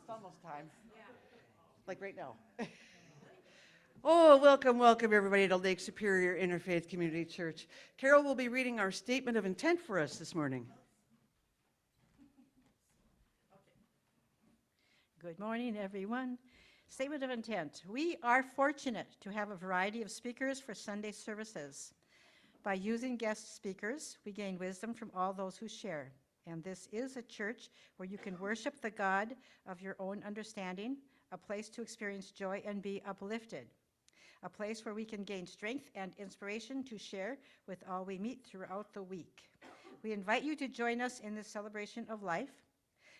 It's almost time. Like right now. Oh, welcome, welcome everybody to Lake Superior Interfaith Community Church. Carol will be reading our statement of intent for us this morning. Good morning, everyone. Statement of intent. We are fortunate to have a variety of speakers for Sunday services. By using guest speakers, we gain wisdom from all those who share. And this is a church where you can worship the God of your own understanding, a place to experience joy and be uplifted, a place where we can gain strength and inspiration to share with all we meet throughout the week. We invite you to join us in this celebration of life,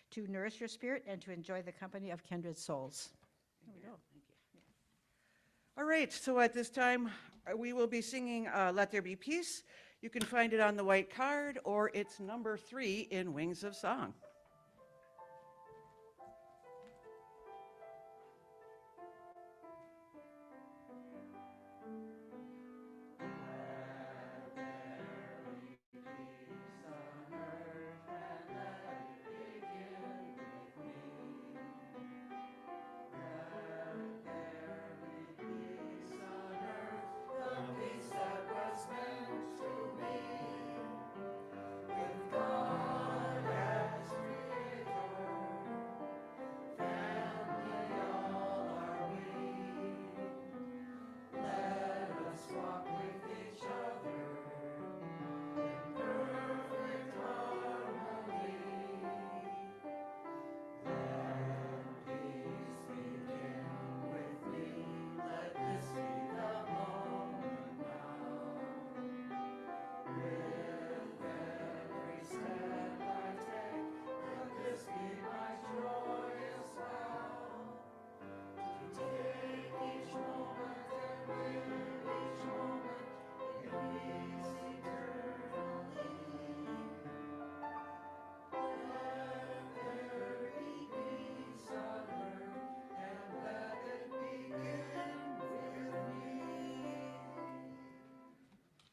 to nourish your spirit, and to enjoy the company of kindred souls. Here we go. Thank you. All right, so at this time, we will be singing Let There Be Peace. You can find it on the white card, or it's number 3 in Wings of Song.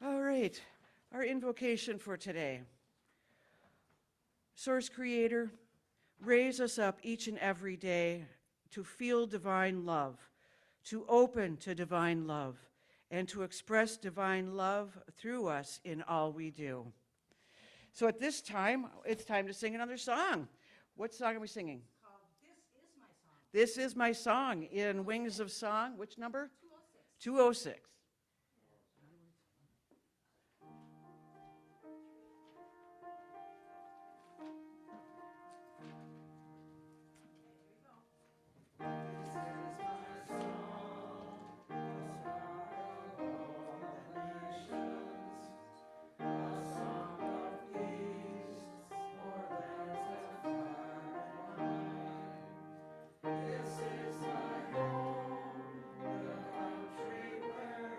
All right, our invocation for today. Source Creator, raise us up each and every day to feel divine love, to open to divine love, and to express divine love through us in all we do. So at this time, it's time to sing another song. What song are we singing? Called This Is My Song in Wings of Song. Which number? 206. 206. This is my home, the country where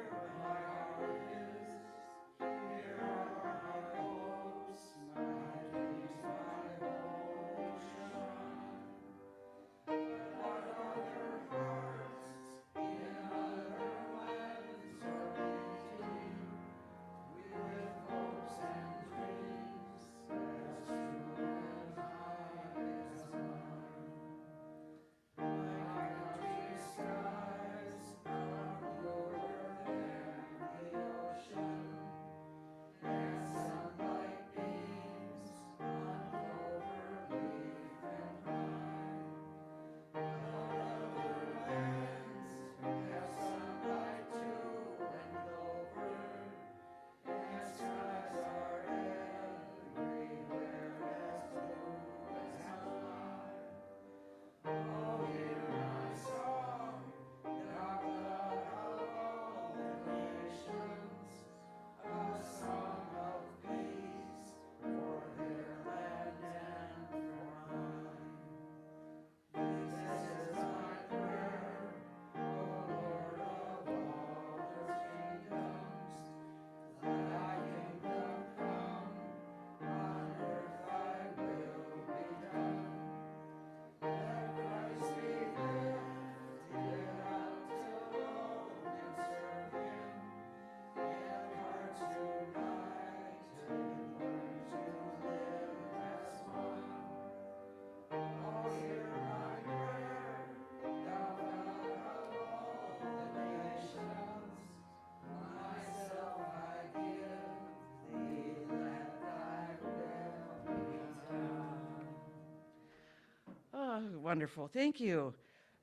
Oh, wonderful. Thank you.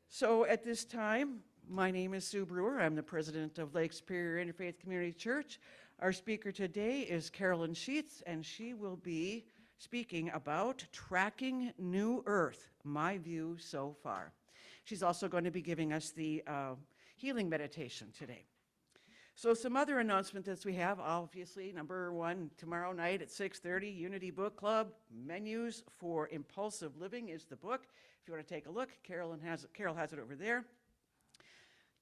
So at this time, my name is Sue Brewer. I'm the president of Lake Superior Interfaith Community Church. Our speaker today is Carolyn Sheets, and she will be speaking about Tracking New Earth, My View So Far. She's also going to be giving us the healing meditation today. So some other announcements that we have, obviously, number one, tomorrow night at 6:30, Unity Book Club. Menus for Impulsive Living is the book. If you want to take a look, Carol has it over there.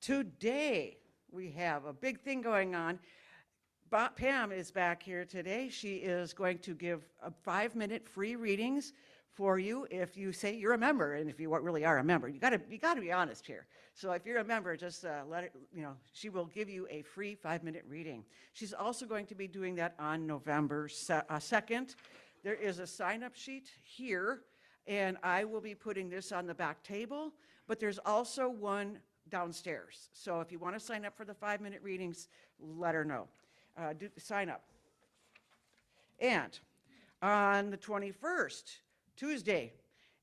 Today, we have a big thing going on. Pam is back here today. She is going to give 5-minute free readings for you if you say you're a member, and if you really are a member. You gotta be honest here. So if you're a member, just let it, she will give you a free 5-minute reading. She's also going to be doing that on November 2nd. There is a sign-up sheet here, and I will be putting this on the back table, but there's also one downstairs. So if you want to sign up for the 5-minute readings, let her know. Sign up. And on the 21st, Tuesday,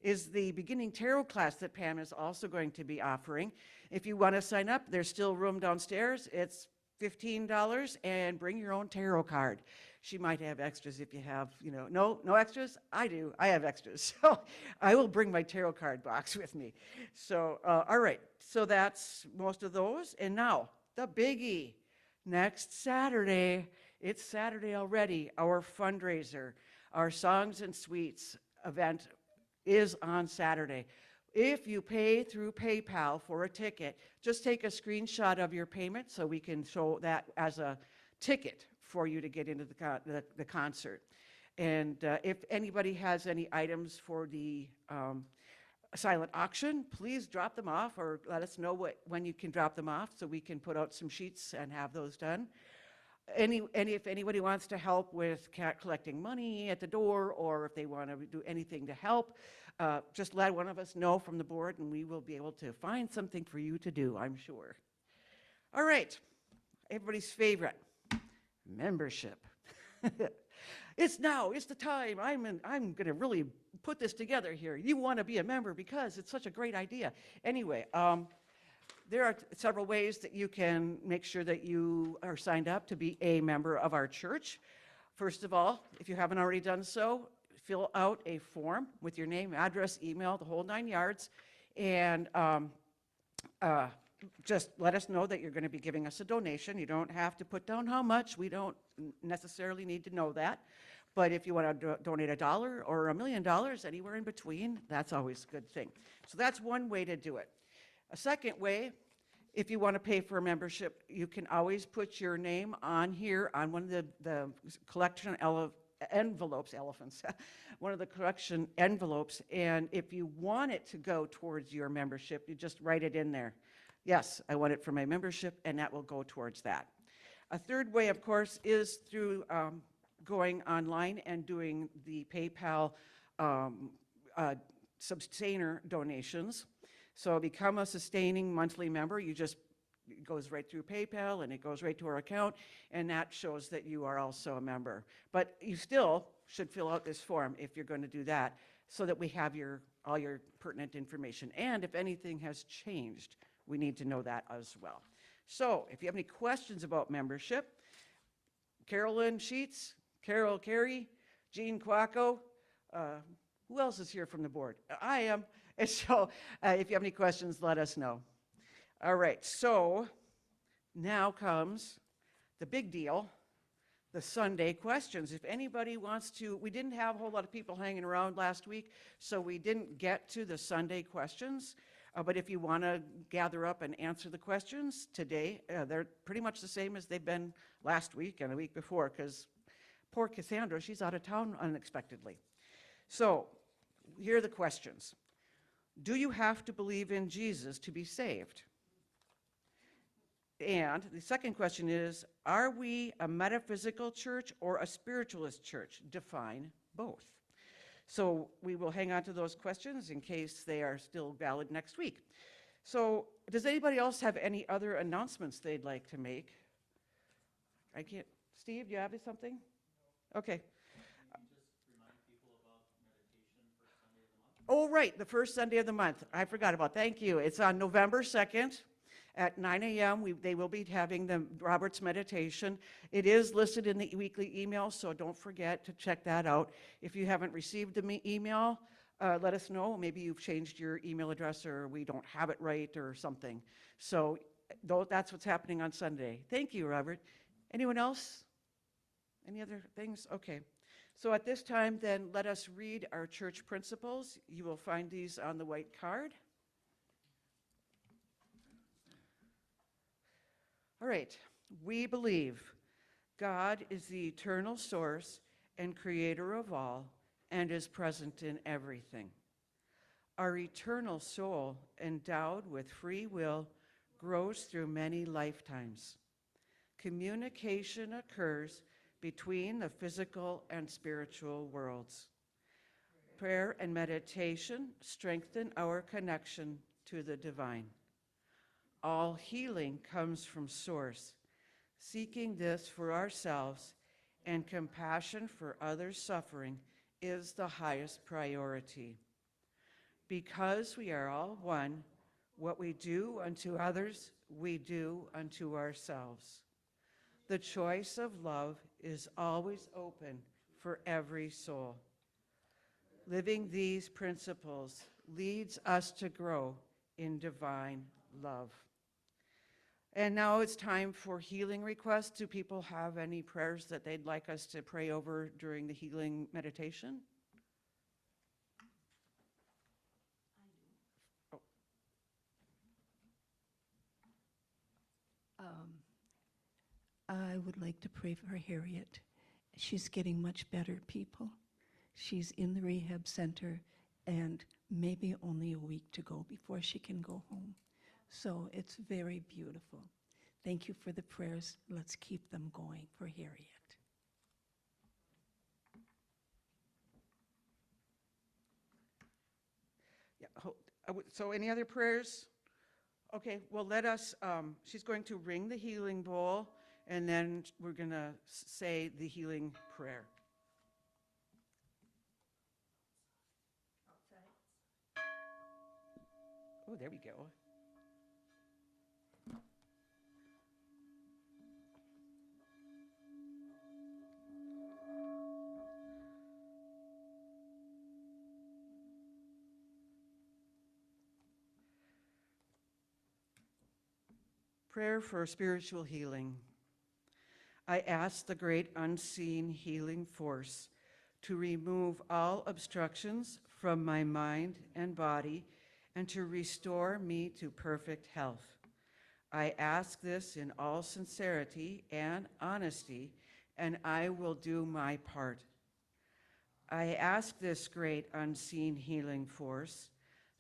is the beginning tarot class that Pam is also going to be offering. If you want to sign up, there's still room downstairs. It's $15, and bring your own tarot card. She might have extras if you have, no extras? I do. I have extras. So I will bring my tarot card box with me. So, all right. So that's most of those. And now, the biggie. Next Saturday, it's Saturday already, our fundraiser, our Songs and Sweets event is on Saturday. If you pay through PayPal for a ticket, just take a screenshot of your payment so we can show that as a ticket for you to get into the concert. And if anybody has any items for the silent auction, please drop them off or let us know when you can drop them off so we can put out some sheets and have those done. If anybody wants to help with collecting money at the door, or if they want to do anything to help, just let one of us know from the board and we will be able to find something for you to do, I'm sure. All right, everybody's favorite, membership. It's the time. I'm going to really put this together here. You want to be a member because it's such a great idea. Anyway, there are several ways that you can make sure that you are signed up to be a member of our church. First of all, if you haven't already done so, fill out a form with your name, address, email, the whole 9 yards, and just let us know that you're going to be giving us a donation. You don't have to put down how much. We don't necessarily need to know that. But if you want to donate $1 or $1 million, anywhere in between, that's always a good thing. So that's one way to do it. A second way, if you want to pay for a membership, you can always put your name on here on one of the collection envelopes, one of the collection envelopes, and if you want it to go towards your membership, you just write it in there. Yes, I want it for my membership, and that will go towards that. A third way, of course, is through going online and doing the PayPal sustainer donations. So become a sustaining monthly member. It goes right through PayPal and it goes right to our account, and that shows that you are also a member. But you still should fill out this form if you're going to do that, so that we have all your pertinent information. And if anything has changed, we need to know that as well. So if you have any questions about membership, Carolyn Sheets, Carol Carey, Jean Quacco, who else is here from the board? I am. And so if you have any questions, let us know. All right, so now comes the big deal, the Sunday questions. If anybody wants to, we didn't have a whole lot of people hanging around last week, so we didn't get to the Sunday questions. But if you want to gather up and answer the questions today, they're pretty much the same as they've been last week and the week before, because poor Cassandra, she's out of town unexpectedly. So here are the questions. Do you have to believe in Jesus to be saved? And the second question is, are we a metaphysical church or a spiritualist church? Define both. So we will hang on to those questions in case they are still valid next week. So does anybody else have any other announcements they'd like to make? I can't. Steve, do you have something? Okay. Just remind people about meditation for Sunday of the month. Oh, right, the first Sunday of the month. I forgot about, thank you. It's on November 2nd at 9 a.m. They will be having the Robert's Meditation. It is listed in the weekly email, so don't forget to check that out. If you haven't received the email, let us know. Maybe you've changed your email address or we don't have it right or something. So that's what's happening on Sunday. Thank you, Robert. Anyone else? Any other things? Okay. So at this time, then, let us read our church principles. You will find these on the white card. All right. We believe God is the eternal source and creator of all and is present in everything. Our eternal soul, endowed with free will, grows through many lifetimes. Communication occurs between the physical and spiritual worlds. Prayer and meditation strengthen our connection to the divine. All healing comes from Source. Seeking this for ourselves and compassion for others suffering is the highest priority. Because we are all one, what we do unto others, we do unto ourselves. The choice of love is always open for every soul. Living these principles leads us to grow in divine love. And now it's time for healing requests. Do people have any prayers that they'd like us to pray over during the healing meditation? I would like to pray for Harriet. She's getting much better, people. She's in the rehab center and maybe only a week to go before she can go home. So it's very beautiful. Thank you for the prayers. Let's keep them going for Harriet. Yeah. So any other prayers? Okay, well, let us, she's going to ring the healing bowl, and then we're going to say the healing prayer. Oh, there we go. Prayer for spiritual healing. I ask the great unseen healing force to remove all obstructions from my mind and body and to restore me to perfect health. I ask this in all sincerity and honesty, and I will do my part. I ask this great unseen healing force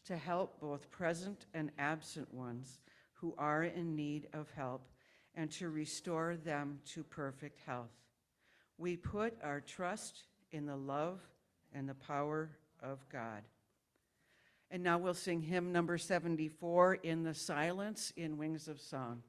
to help both present and absent ones who are in need of help and to restore them to perfect health. We put our trust in the love and the power of God. And now we'll sing hymn number 74, In the Silence, in Wings of Song.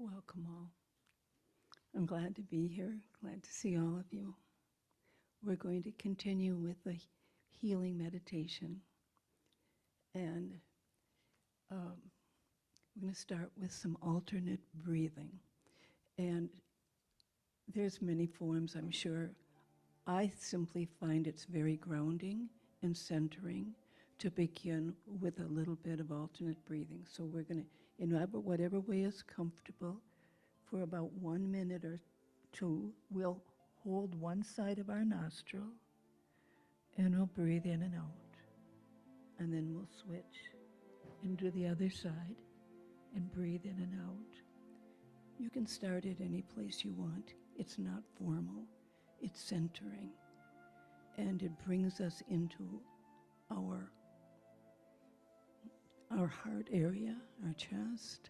Welcome all. I'm glad to be here, glad to see all of you. We're going to continue with the healing meditation. And we're going to start with some alternate breathing. And there's many forms, I'm sure. I simply find it's very grounding and centering to begin with a little bit of alternate breathing. So we're going to, in whatever way is comfortable, for about 1 minute or two, we'll hold one side of our nostril and we'll breathe in and out. And then we'll switch and do the other side and breathe in and out. You can start at any place you want. It's not formal, it's centering. And it brings us into our heart area, our chest.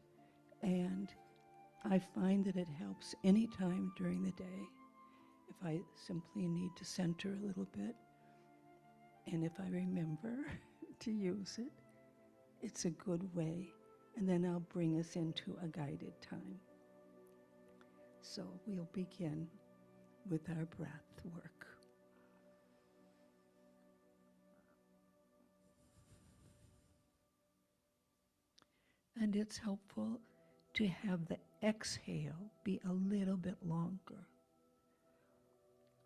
And I find that it helps any time during the day if I simply need to center a little bit. And if I remember to use it, it's a good way. And then I'll bring us into a guided time. So we'll begin with our breath work. And it's helpful to have the exhale be a little bit longer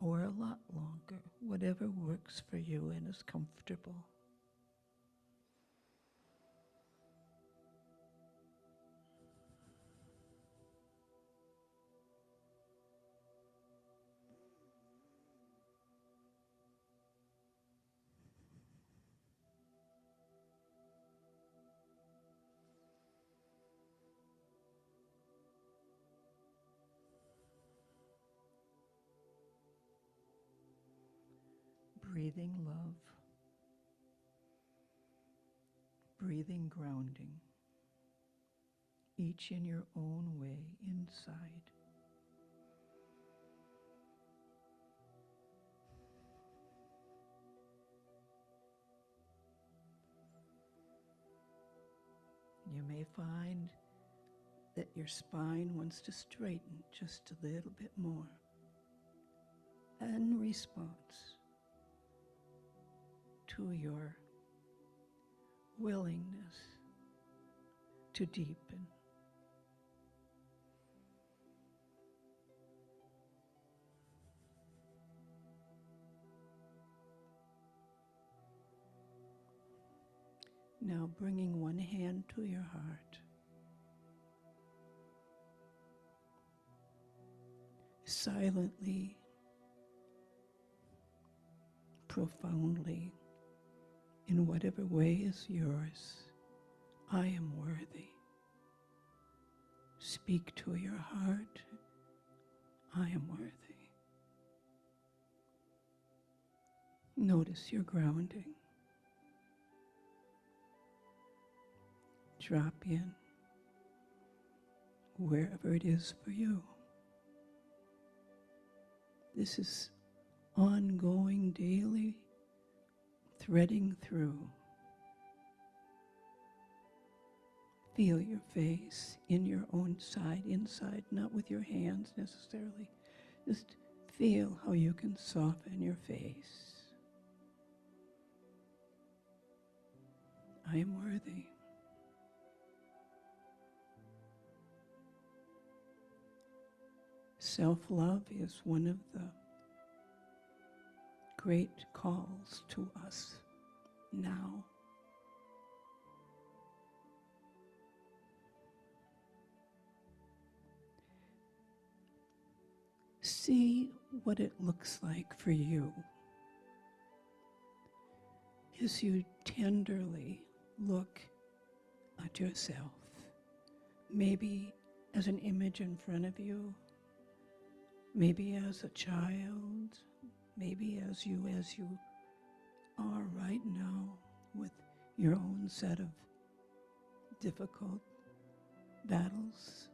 or a lot longer, whatever works for you and is comfortable. Breathing love, breathing grounding, each in your own way inside. You may find that your spine wants to straighten just a little bit more. In response to your willingness to deepen. Now bringing one hand to your heart. Silently, profoundly, in whatever way is yours, I am worthy. Speak to your heart, I am worthy. Notice your grounding. Drop in wherever it is for you. This is ongoing, daily, threading through. Feel your face in your own side, inside, not with your hands necessarily. Just feel how you can soften your face. I am worthy. Self-love is one of the great calls to us now. See what it looks like for you as you tenderly look at yourself, maybe as an image in front of you, maybe as a child, maybe as you are right now with your own set of difficult battles.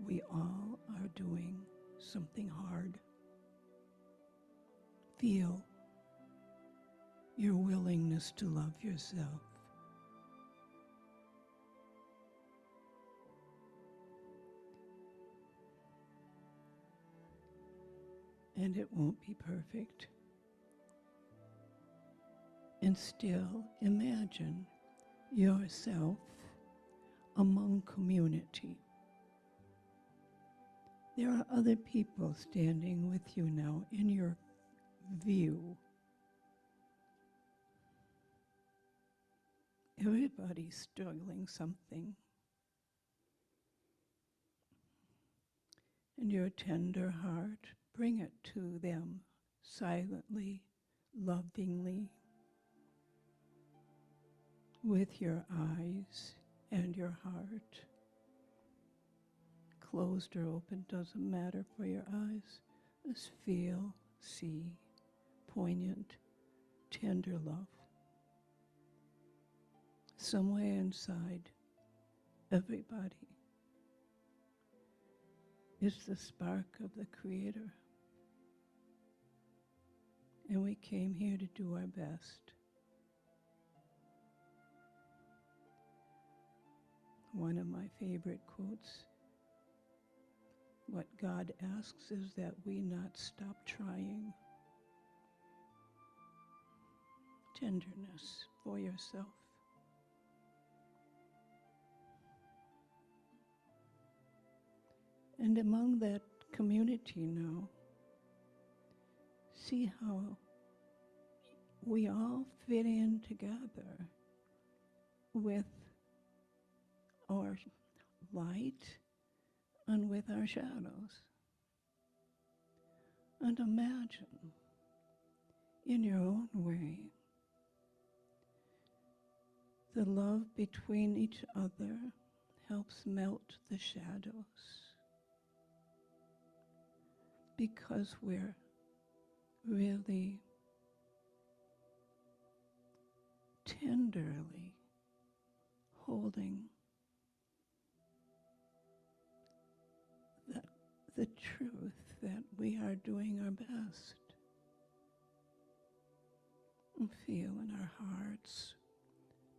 We all are doing something hard. Feel your willingness to love yourself. and it won't be perfect. And still imagine yourself among community. There are other people standing with you now in your view. Everybody's struggling something. And your tender heart, bring it to them silently, lovingly, with your eyes and your heart. Closed or open, doesn't matter for your eyes. Just feel, see, poignant, tender love. Somewhere inside everybody is the spark of the Creator. And we came here to do our best. One of my favorite quotes, what God asks is that we not stop trying. Tenderness for yourself. And among that community now, see how we all fit in together with our light and with our shadows. And imagine, in your own way, the love between each other helps melt the shadows. Because we're really tenderly holding the truth that we are doing our best. And feel in our hearts,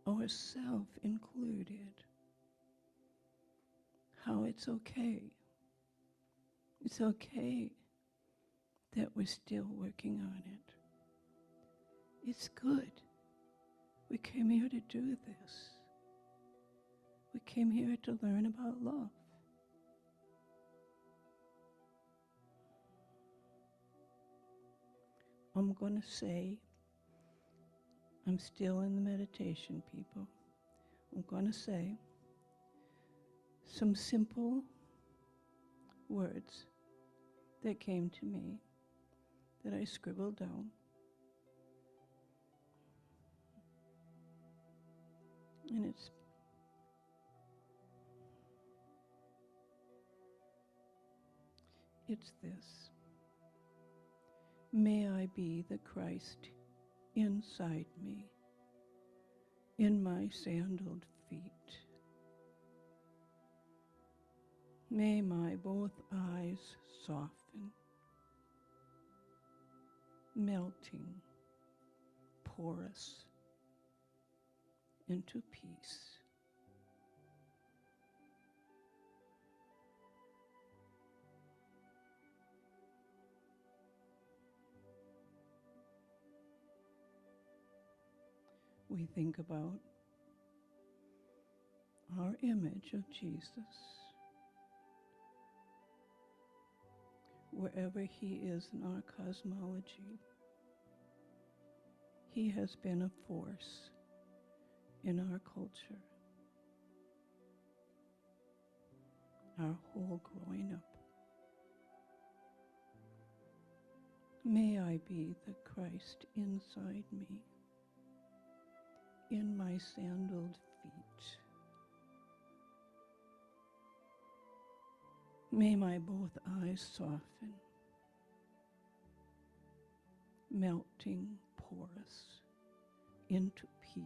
ourselves included, how it's okay. It's okay that we're still working on it. It's good. We came here to do this. We came here to learn about love. I'm going to say, I'm still in the meditation, people. I'm going to say some simple words that came to me that I scribbled down. And it's this. May I be the Christ inside me, in my sandaled feet. May my both eyes soften, melting, porous into peace. We think about our image of Jesus, wherever he is in our cosmology. He has been a force in our culture, our whole growing up. May I be the Christ inside me, in my sandaled feet. May my both eyes soften, melting, porous into peace.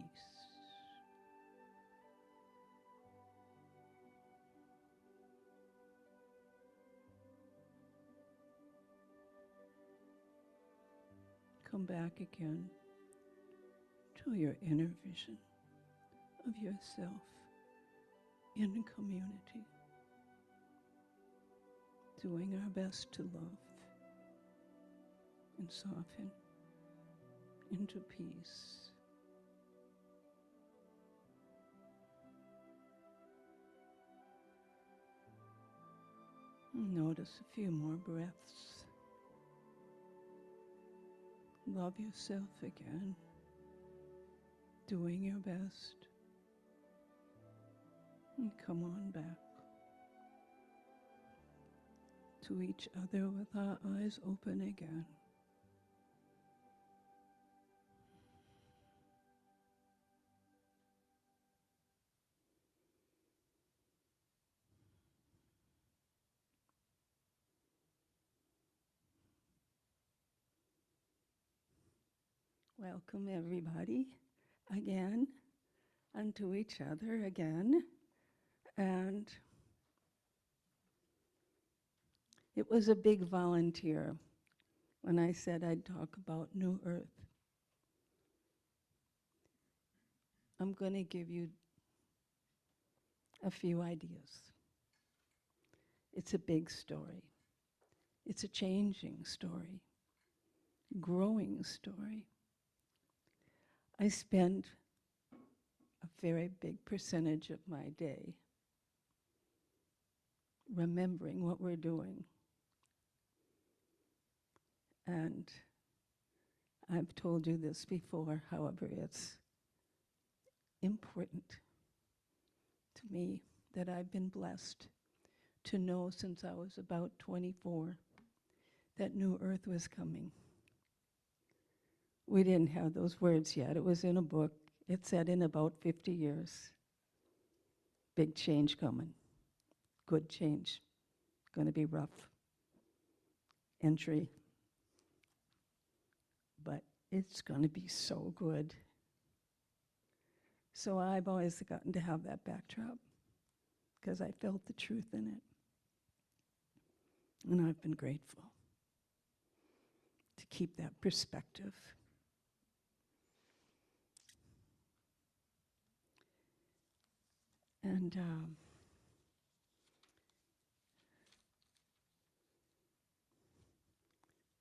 Come back again to your inner vision of yourself in community, doing our best to love and soften into peace. Notice a few more breaths. Love yourself again, doing your best. And come on back to each other with our eyes open again. Welcome everybody again, and to each other again. And it was a big volunteer when I said I'd talk about New Earth. I'm going to give you a few ideas. It's a big story. It's a changing story, growing story. I spend a very big percentage of my day remembering what we're doing. And I've told you this before, however, it's important to me that I've been blessed to know since I was about 24 that New Earth was coming. We didn't have those words yet. It was in a book. It said in about 50 years. Big change coming. Good change. Going to be rough entry. But it's going to be so good. So I've always gotten to have that backdrop because I felt the truth in it. And I've been grateful to keep that perspective. And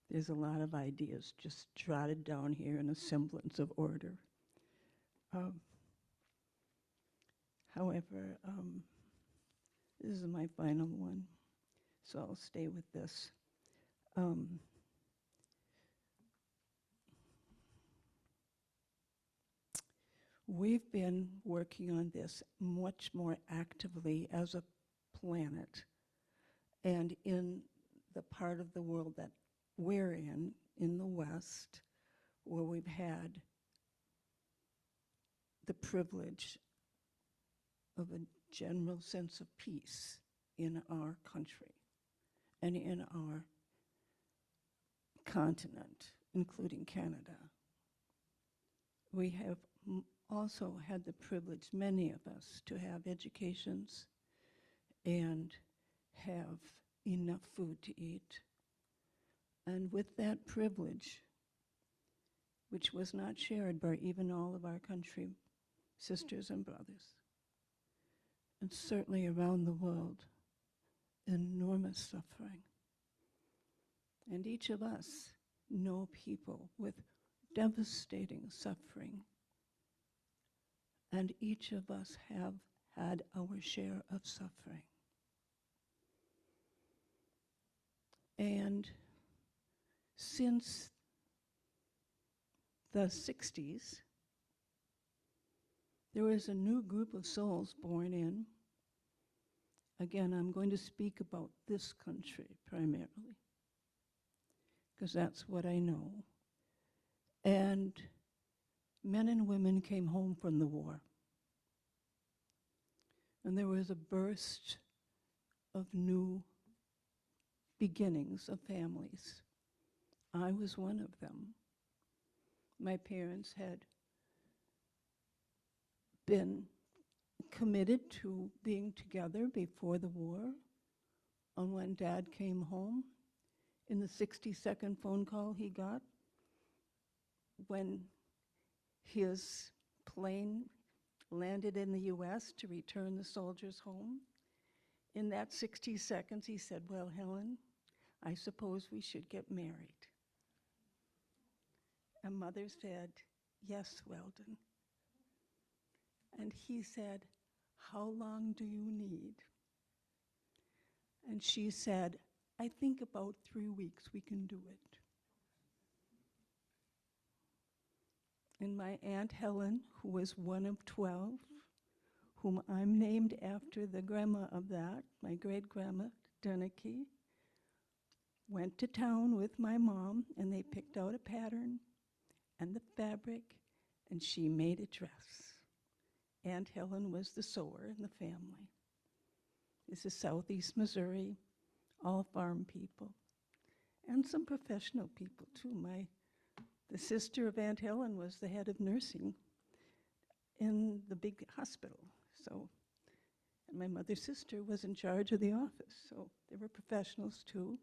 there's a lot of ideas just jotted down here in a semblance of order. However, this is my final one, so I'll stay with this. We've been working on this much more actively as a planet, and in the part of the world that we're in the West, where we've had the privilege of a general sense of peace in our country and in our continent, including Canada. We have also had the privilege, many of us, to have educations and have enough food to eat. And with that privilege, which was not shared by even all of our country sisters and brothers, and certainly around the world, enormous suffering. And each of us know people with devastating suffering. And each of us have had our share of suffering. And since the 60s, there was a new group of souls born in. Again, I'm going to speak about this country primarily, because that's what I know. And men and women came home from the war. And there was a burst of new beginnings of families. I was one of them. My parents had been committed to being together before the war. And when Dad came home, in the 60-second phone call he got, when his plane landed in the US to return the soldiers home, in that 60 seconds he said, "Well, Helen, I suppose we should get married." And Mother said, "Yes, Weldon." And he said, "How long do you need?" And she said, "I think about 3 weeks we can do it." And my Aunt Helen, who was one of 12, whom I'm named after the grandma of that, my great-grandma, Denneke, went to town with my mom, and they picked out a pattern and the fabric, and she made a dress. Aunt Helen was the sewer in the family. This is Southeast Missouri, all farm people, and some professional people too. The sister of Aunt Helen was the head of nursing in the big hospital. So, and my mother's sister was in charge of the office. So they were professionals too,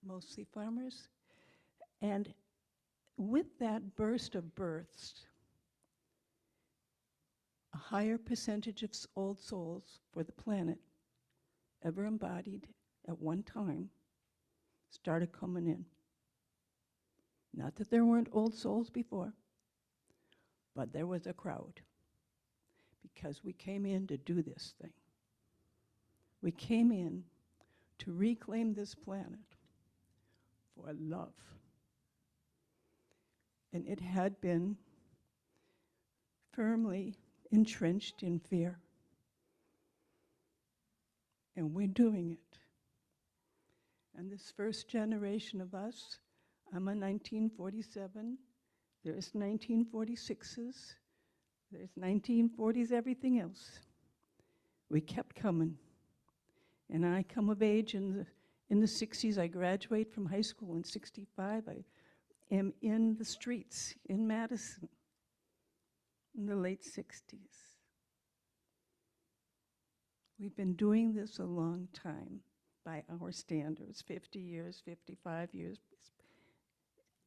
mostly farmers. And with that burst of births, a higher percentage of old souls for the planet ever embodied at one time started coming in. Not that there weren't old souls before, but there was a crowd because we came in to do this thing. We came in to reclaim this planet for love. And it had been firmly entrenched in fear. And we're doing it. And this first generation of us, I'm a 1947, there's 1946s, there's 1940s, everything else. We kept coming. And I come of age in the 60s. I graduate from high school in 65. I am in the streets in Madison in the late 60s. We've been doing this a long time by our standards, 50 years, 55 years.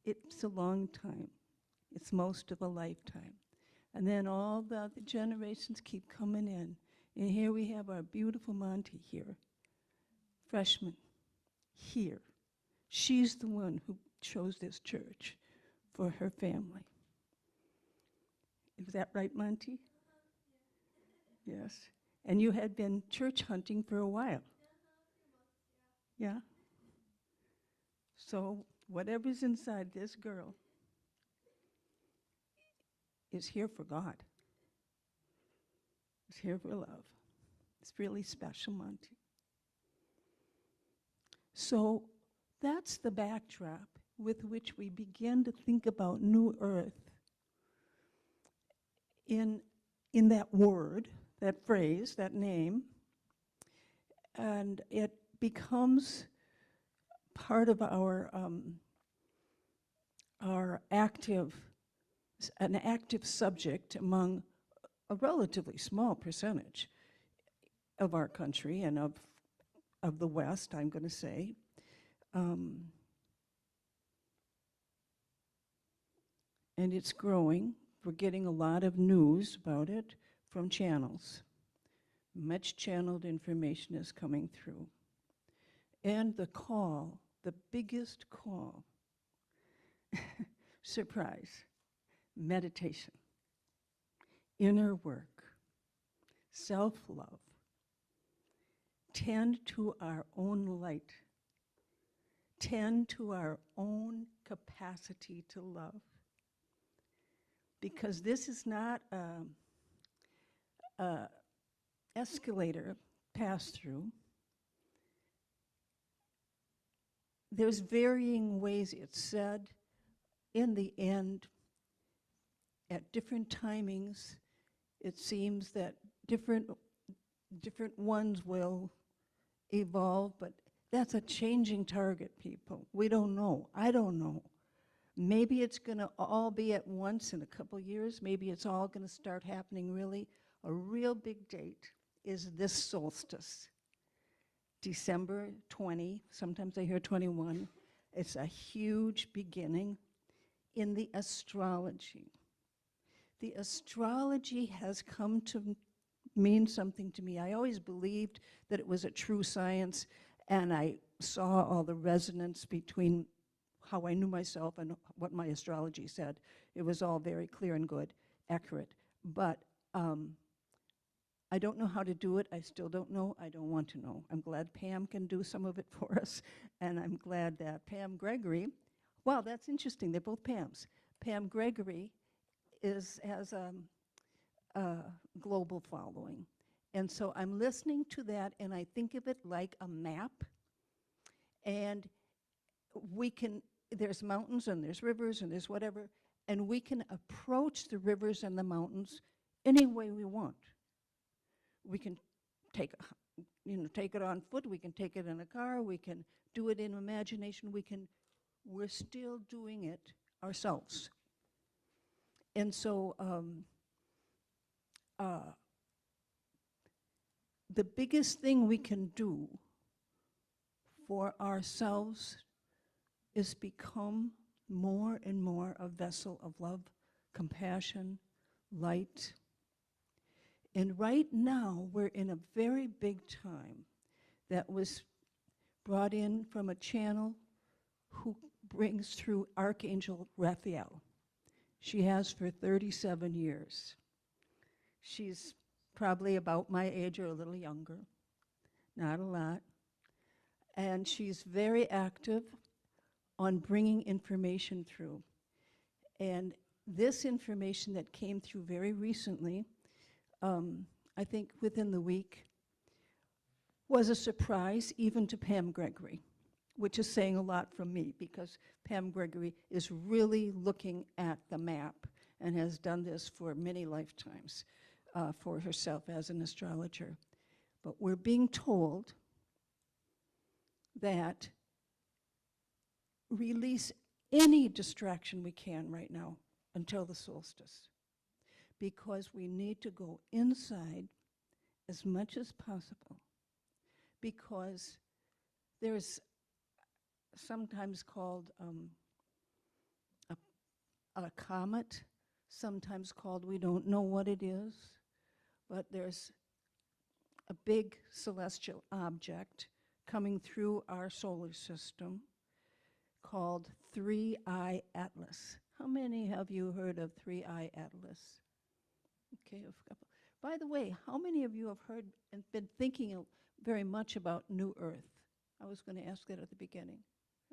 It's a long time. It's most of a lifetime. And then all the other generations keep coming in. And here we have our beautiful Monty here, freshman, here. She's the one who chose this church for her family. Is that right, Monty? Yes. And you had been church hunting for a while. Yeah? So whatever's inside this girl is here for God. It's here for love. It's really special, Monty. So that's the backdrop with which we begin to think about New Earth in that word, that phrase, that name, and it becomes part of an active subject among a relatively small percentage of our country and of the West, I'm going to say. And it's growing. We're getting a lot of news about it from channels. Much channeled information is coming through. And the call, the biggest call, surprise, meditation, inner work, self-love, tend to our own light, tend to our own capacity to love. Because this is not a escalator pass-through. There's varying ways it's said. In the end, at different timings, it seems that different ones will evolve, but that's a changing target, people. We don't know. I don't know. Maybe it's going to all be at once in a couple years. Maybe it's all going to start happening really. A real big date is this solstice, December 20. Sometimes I hear 21. It's a huge beginning in the astrology. The astrology has come to mean something to me. I always believed that it was a true science, and I saw all the resonance between how I knew myself and what my astrology said. It was all very clear and good, accurate. But I don't know how to do it. I still don't know. I don't want to know. I'm glad Pam can do some of it for us. And I'm glad that Pam Gregory, wow, that's interesting. They're both Pams. Pam Gregory has a global following. And so I'm listening to that, and I think of it like a map. And there's mountains and there's rivers and there's whatever, and we can approach the rivers and the mountains any way we want. We can take it on foot, we can take it in a car, we can do it in imagination, we're still doing it ourselves. And so the biggest thing we can do for ourselves is become more and more a vessel of love, compassion, light. And right now, we're in a very big time that was brought in from a channel who brings through Archangel Raphael. She has for 37 years. She's probably about my age or a little younger, not a lot. And she's very active on bringing information through. And this information that came through very recently, I think within the week, was a surprise even to Pam Gregory, which is saying a lot from me, because Pam Gregory is really looking at the map and has done this for many lifetimes for herself as an astrologer. But we're being told that release any distraction we can right now until the solstice, because we need to go inside as much as possible, because there's sometimes called a comet, sometimes called, we don't know what it is, but there's a big celestial object coming through our solar system called 3-Eye Atlas. How many of you heard of 3-Eye Atlas? Okay, a couple. By the way, how many of you have heard and been thinking very much about New Earth? I was going to ask that at the beginning.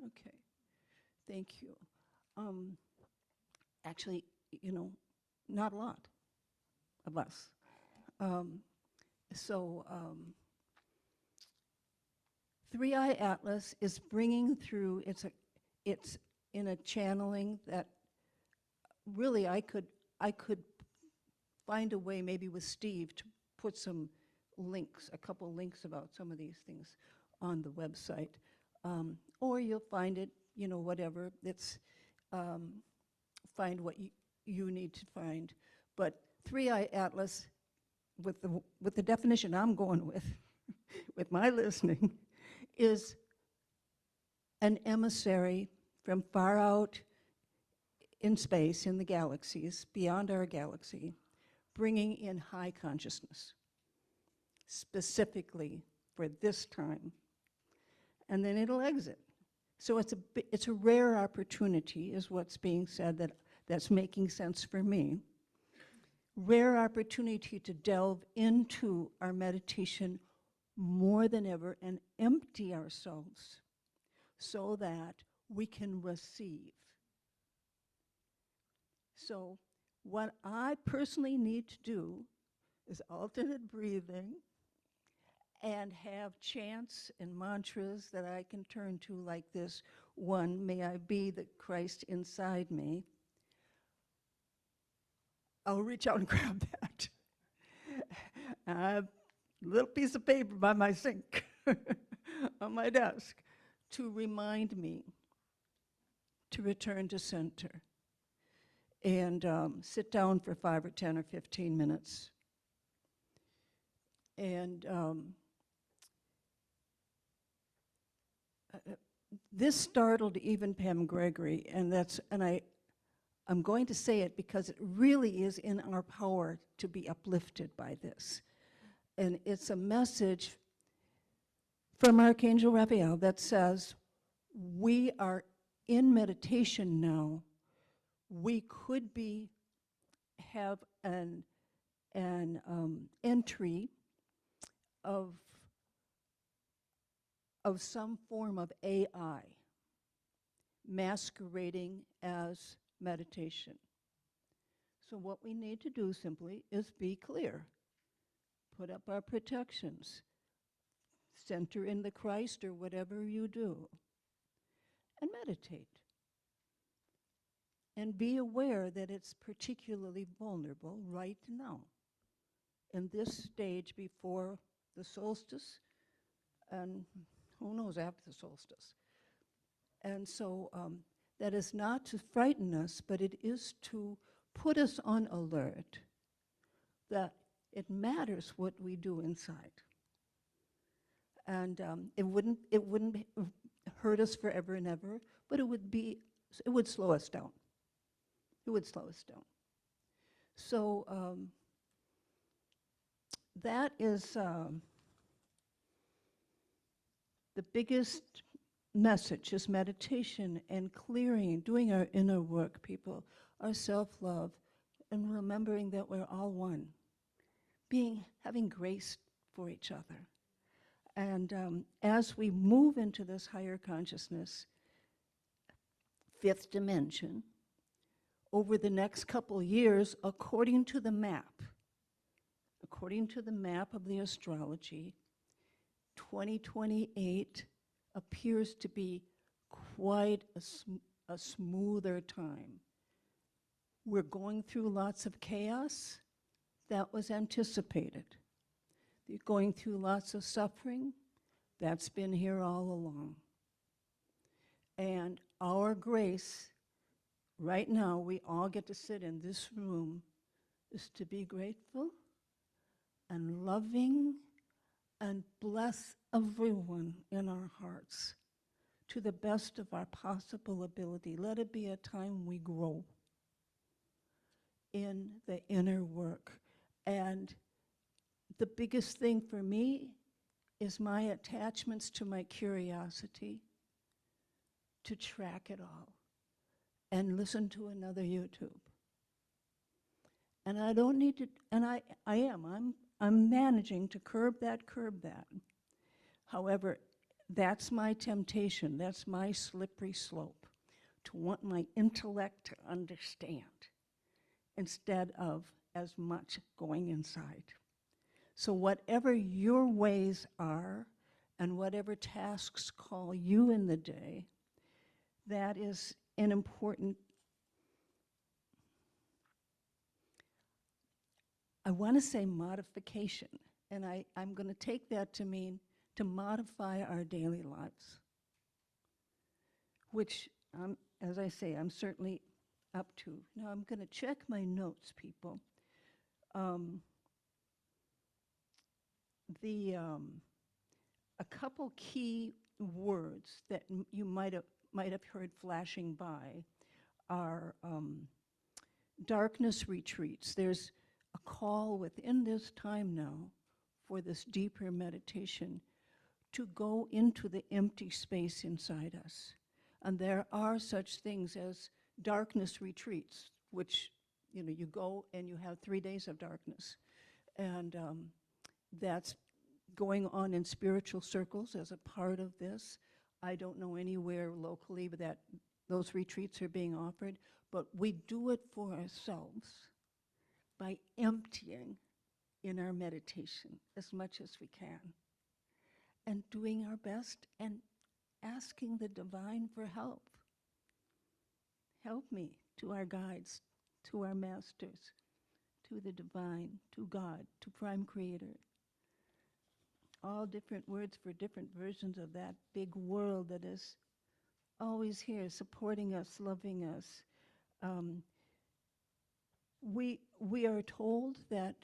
Okay, thank you. Actually, not a lot of us. So 3-Eye Atlas is bringing through, it's in a channeling that really I could find a way maybe with Steve to put some links, a couple links about some of these things on the website. Or you'll find it, whatever, it's, find what you need to find. But 3-Eye Atlas, with the definition I'm going with my listening, is an emissary from far out in space, in the galaxies, beyond our galaxy, bringing in high consciousness, specifically for this time. And then it'll exit. So it's a rare opportunity, is what's being said, that's making sense for me. Rare opportunity to delve into our meditation more than ever and empty ourselves so that we can receive. So what I personally need to do is alternate breathing and have chants and mantras that I can turn to, like this one, may I be the Christ inside me. I'll reach out and grab that. I have a little piece of paper by my sink on my desk to remind me to return to center and sit down for 5 or 10 or 15 minutes. And this startled even Pam Gregory, and I'm going to say it because it really is in our power to be uplifted by this. And it's a message from Archangel Raphael that says, we are in meditation now, we could have an entry of some form of AI masquerading as meditation. So what we need to do simply is be clear, put up our protections, center in the Christ or whatever you do, and meditate. And be aware that it's particularly vulnerable right now, in this stage before the solstice, and who knows after the solstice. And so that is not to frighten us, but it is to put us on alert that it matters what we do inside. And it wouldn't hurt us forever and ever, but it would slow us down. It would slow us down. So that is the biggest message is meditation and clearing, doing our inner work, people, our self-love, and remembering that we're all one, having grace for each other. And as we move into this higher consciousness, fifth dimension, over the next couple years, according to the map of the astrology, 2028 appears to be quite a smoother time. We're going through lots of chaos. That was anticipated. You're going through lots of suffering. That's been here all along. And our grace, right now, we all get to sit in this room, is to be grateful and loving and bless everyone in our hearts to the best of our possible ability. Let it be a time we grow in the inner work. And the biggest thing for me is my attachments to my curiosity, to track it all and listen to another YouTube. And I don't need to, and I'm managing to curb that. However, that's my temptation, that's my slippery slope, to want my intellect to understand instead of as much going inside. So whatever your ways are and whatever tasks call you in the day, that is an important, I want to say modification, and I'm going to take that to mean to modify our daily lives, which, as I say, I'm certainly up to. Now I'm going to check my notes, people. A couple key words that you might have heard flashing by are darkness retreats. There's a call within this time now for this deeper meditation to go into the empty space inside us. And there are such things as darkness retreats, which, you go and you have 3 days of darkness. And that's going on in spiritual circles as a part of this. I don't know anywhere locally that those retreats are being offered, but we do it for ourselves by emptying in our meditation as much as we can and doing our best and asking the divine for help. Help me, to our guides, to our masters, to the divine, to God, to Prime Creator. All different words for different versions of that big world that is always here, supporting us, loving us. We are told that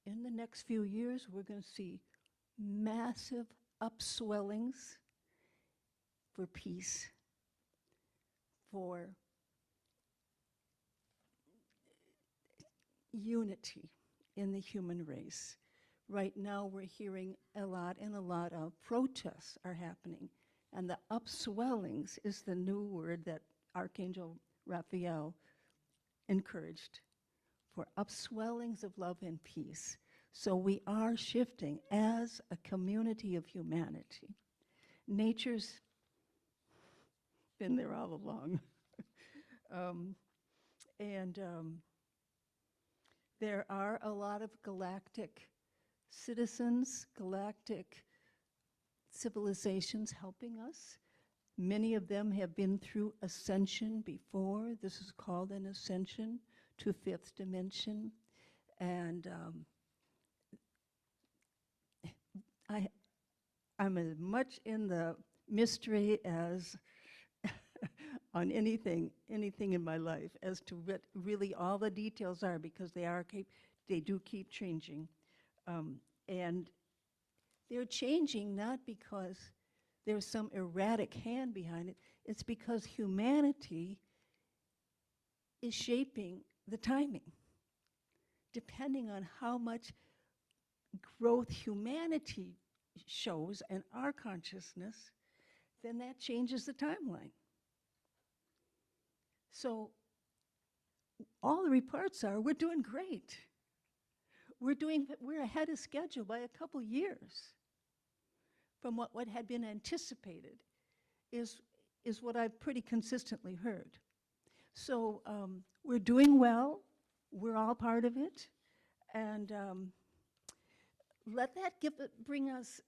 in the next few years, we're going to see massive upswellings for peace, for unity in the human race. Right now, we're hearing a lot of protests are happening And the upswellings is the new word that Archangel Raphael encouraged, for upswellings of love and peace. So we are shifting as a community of humanity. Nature's been there all along. And there are a lot of galactic citizens, galactic civilizations helping us. Many of them have been through ascension before. This is called an ascension to fifth dimension. And I'm as much in the mystery as on anything in my life as to what really all the details are, because they do keep changing. And they're changing not because there's some erratic hand behind it. It's because humanity is shaping the timing. Depending on how much growth humanity shows and our consciousness, then that changes the timeline. So all the reports are we're doing great. We're ahead of schedule by a couple years from what had been anticipated, is what I've pretty consistently heard. So we're doing well. We're all part of it. And let that bring us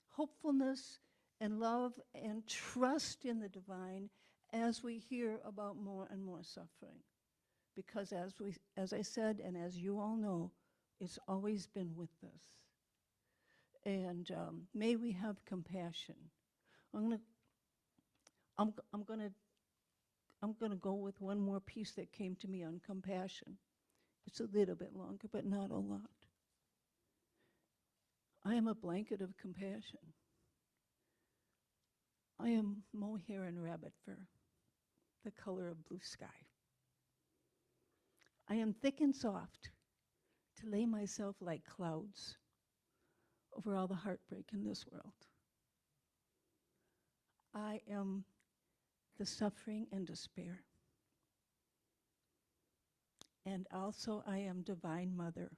hopefulness and love and trust in the divine as we hear about more and more suffering. Because as I said, and as you all know, it's always been with us. And may we have compassion. I'm gonna go with one more piece that came to me on compassion. It's a little bit longer, but not a lot. I am a blanket of compassion. I am mohair and rabbit fur, the color of blue sky. I am thick and soft to lay myself like clouds over all the heartbreak in this world. I am the suffering and despair. And also I am Divine Mother,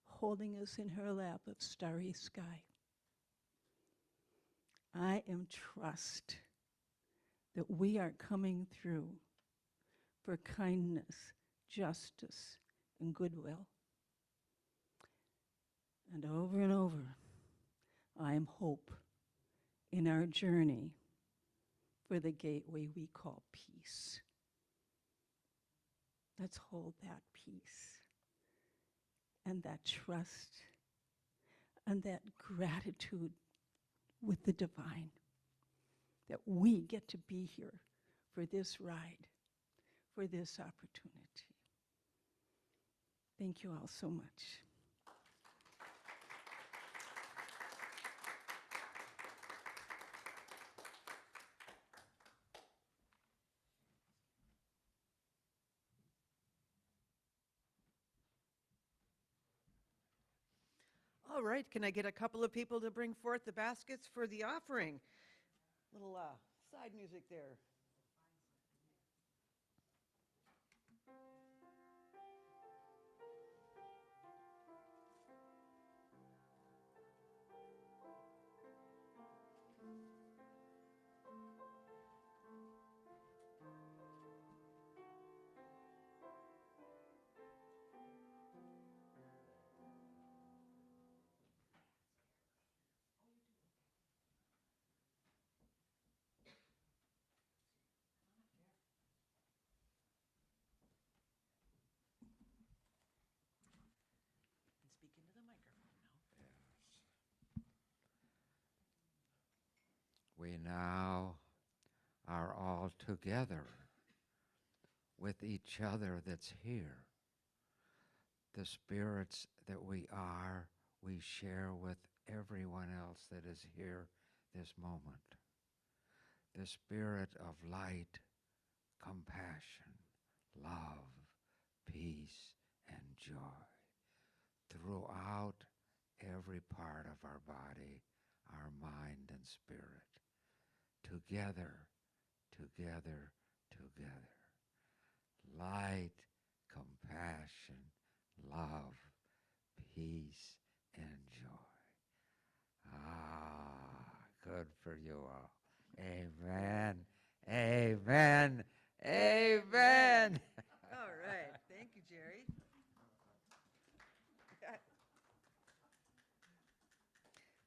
holding us in her lap of starry sky. I am trust that we are coming through for kindness, justice, and goodwill. And over, I am hope in our journey for the gateway we call peace. Let's hold that peace and that trust and that gratitude with the divine, that we get to be here for this ride, for this opportunity. Thank you all so much. All right, can I get a couple of people to bring forth the baskets for the offering? Little side music there. And speak into the microphone now. We now are all together with each other that's here. The spirits that we are, we share with everyone else that is here this moment. The spirit of light, compassion, love, peace, and joy throughout every part of our body, our mind and spirit. Together, together, together. Light, compassion, love, peace, and joy. Good for you all. Amen. Amen. Amen. All right. Thank you, Jerry.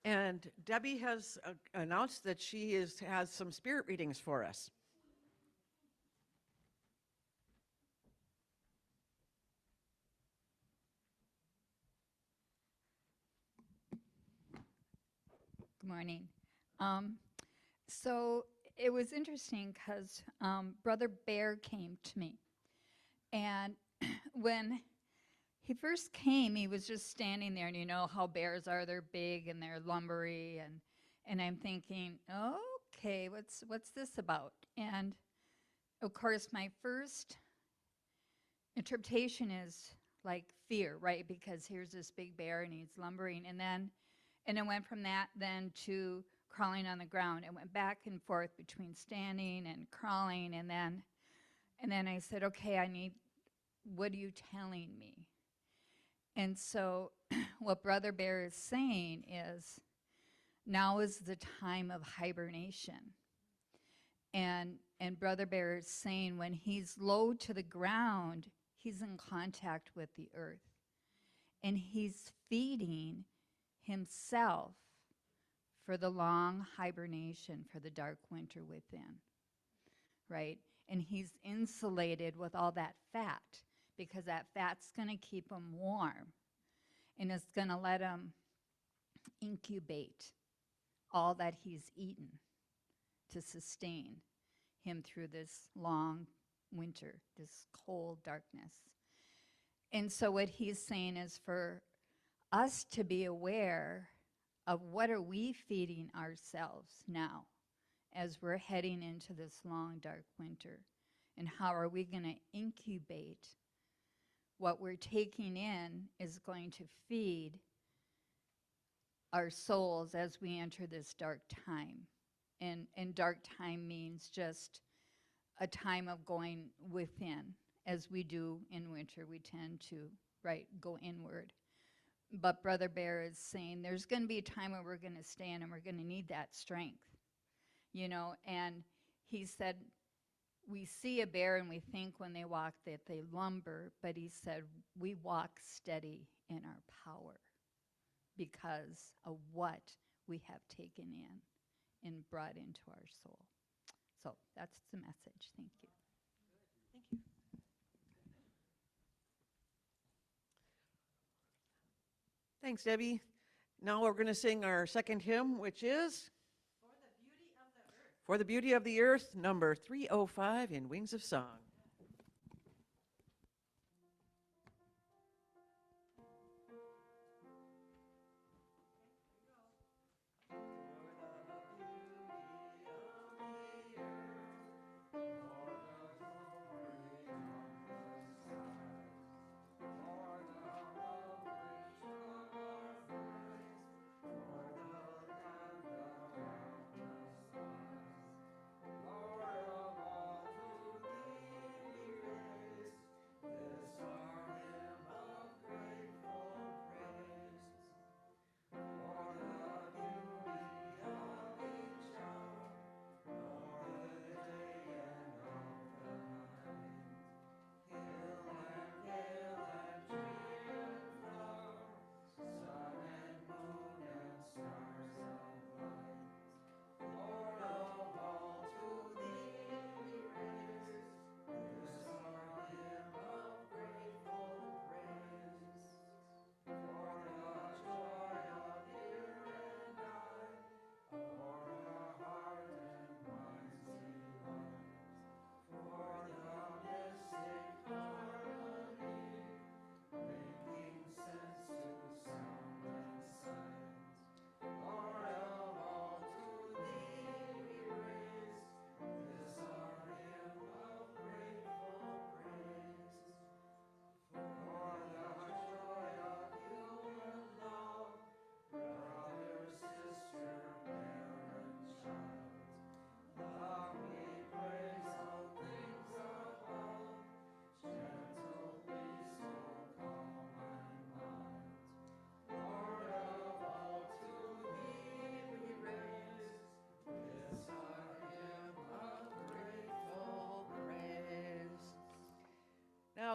And Debbie has announced that she has some spirit readings for us. Good morning. So it was interesting because Brother Bear came to me. And when he first came, he was just standing there. And you know how bears are. They're big and they're lumbery. And I'm thinking, okay, what's this about? And, of course, my first interpretation is like fear, right? Because here's this big bear and he's lumbering. And it went from that then to crawling on the ground. It went back and forth between standing and crawling. And then I said, okay, what are you telling me? And so what Brother Bear is saying is, now is the time of hibernation. And Brother Bear is saying when he's low to the ground, he's in contact with the earth. And he's feeding himself for the long hibernation, for the dark winter within, right? And he's insulated with all that fat because that fat's going to keep him warm and it's going to let him incubate all that he's eaten to sustain him through this long winter, this cold darkness. And so what he's saying is for us to be aware of what are we feeding ourselves now as we're heading into this long dark winter, and how are we going to incubate what we're taking in is going to feed our souls as we enter this dark time. And dark time means just a time of going within. As we do in winter, we tend to, right, go inward. But Brother Bear is saying there's going to be a time where we're going to stand and we're going to need that strength, you know. And he said, we see a bear and we think when they walk that they lumber, but he said, we walk steady in our power because of what we have taken in and brought into our soul. So that's the message. Thank you. Thank you. Thanks, Debbie. Now we're going to sing our second hymn, which is For the Beauty of the Earth, number 305 in Wings of Song. Lord of all, to thee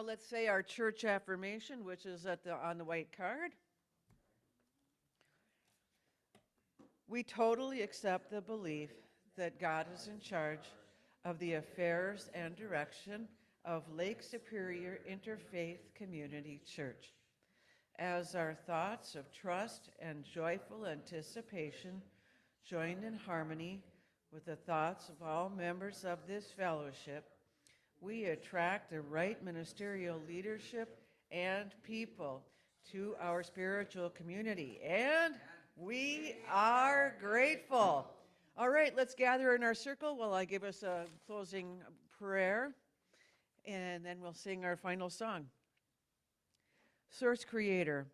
let's say our church affirmation, which is on the white card. We totally accept the belief that God is in charge of the affairs and direction of Lake Superior Interfaith Community Church. As our thoughts of trust and joyful anticipation join in harmony with the thoughts of all members of this fellowship, we attract the right ministerial leadership and people to our spiritual community, and we are grateful. All right, let's gather in our circle while I give us a closing prayer, and then we'll sing our final song. Source Creator,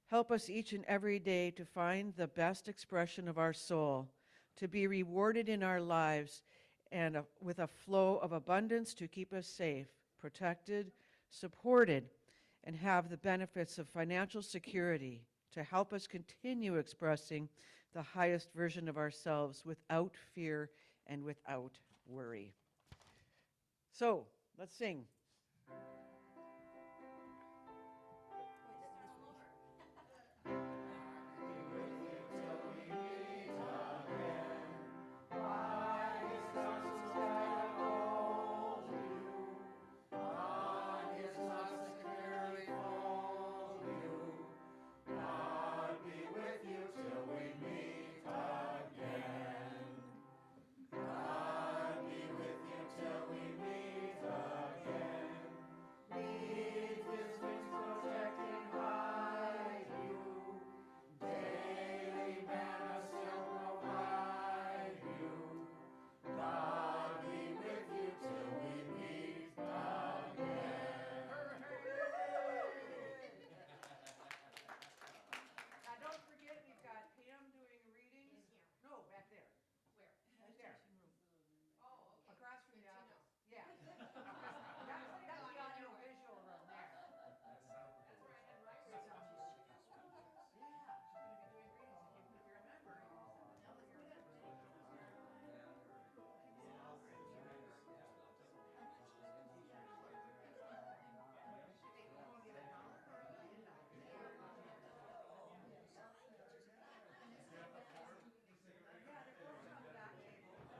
help us each and every day to find the best expression of our soul, to be rewarded in our lives, and with a flow of abundance to keep us safe, protected, supported, and have the benefits of financial security to help us continue expressing the highest version of ourselves without fear and without worry. So, let's sing.